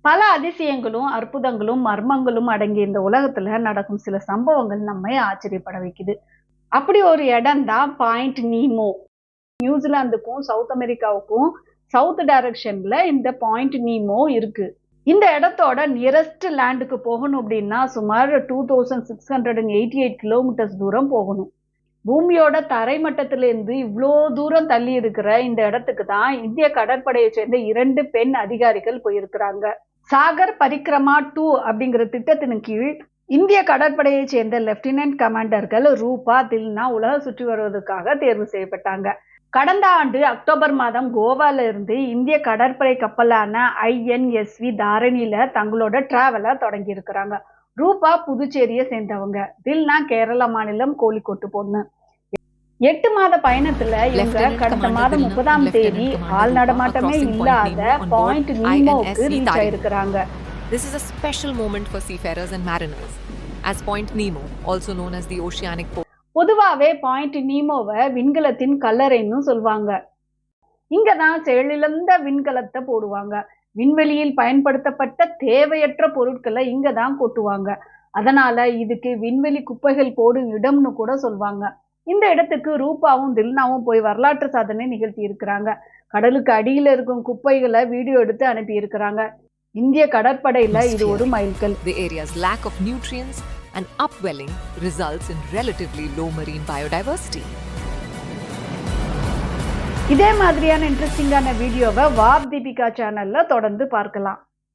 பல அதிசயங்களும், அற்புதங்களும், மர்மங்களும் அடங்கிய இந்த உலகத்துல நடக்கும் சில சம்பவங்கள் நம்மை ஆச்சரியப்பட வைக்குது. அப்படி ஒரு இடம் தான் பாயிண்ட் நீமோ. நியூசிலாந்துக்கும், சவுத் அமெரிக்காவுக்கும் சவுத் டைரக்ஷன்ல இந்த பாயிண்ட் நீமோ இருக்கு. இந்த இடத்தோட நியரஸ்ட் லேண்டுக்கு போகணும் அப்படின்னா சுமார் 2688 கிலோமீட்டர்ஸ் தூரம் போகணும். பூமியோட தரைமட்டத்திலிருந்து இவ்வளோ தூரம் தள்ளி இருக்கிற இந்த இடத்துக்கு தான் இந்திய கடற்படையை சேர்ந்த 2 பெண் அதிகாரிகள் போயிருக்கிறாங்க. சாகர் பரிக்ரமா 2 அப்படிங்கிற திட்டத்தின் கீழ் இந்திய கடற்படையை சேர்ந்த லெப்டினன்ட் கமாண்டர்கள் ரூபா, தில்னா உலக சுற்றி வருவதற்காக தேர்வு செய்யப்பட்டாங்க. கடந்த ஆண்டு அக்டோபர் மாதம் கோவால இருந்து இந்திய கடற்படை கப்பலான INSV தாரணியில தங்களோட டிராவலை தொடங்கி இருக்கிறாங்க. ரூபா புதுச்சேரியை சேர்ந்தவங்க, தில்னா கேரள மாநிலம் கோழிக்கோட்டு பொண்ணு. 8 மாத பயணத்துல இவங்க கடந்த மாதம் 30ஆம் தேதி ஆள் நடமாட்டமே இல்லாத பாயிண்ட் நீமோவுக்கு ரீச் ஆயிருக்கிறாங்க. This is a special moment for seafarers and mariners, as Point Nemo, also known as the Oceanic Pole. பொதுவாவே பாயிண்ட் நீமோவை விண்கலத்தின் கல்லறைன்னு சொல்வாங்க. இங்கதான் செயலிழந்த விண்கலத்தை போடுவாங்க. விண்வெளியில் பயன்படுத்தப்பட்ட தேவையற்ற பொருட்களை இங்கதான் கொட்டுவாங்க. அதனால இதுக்கு விண்வெளி குப்பைகள் போடும் இடம்னு கூட சொல்வாங்க. இந்த இடத்துக்கு ரூபாவும் தில்னாவும் போய் வரலாற்று சாதனை நிகழ்த்தி இருக்கிறாங்க. கடலுக்கு அடியில இருக்கும் குப்பைகளை வீடியோ எடுத்து அனுப்பி இருக்கிறாங்க. இந்திய கடற்படையில இது ஒரு மைல்கல். The area's lack of nutrients and upwelling results in relatively low marine biodiversity. இதே மாதிரியான இன்ட்ரெஸ்டிங்கான வீடியோவை வாப் தீபிகா சேனல்ல தொடர்ந்து பார்க்கலாம்.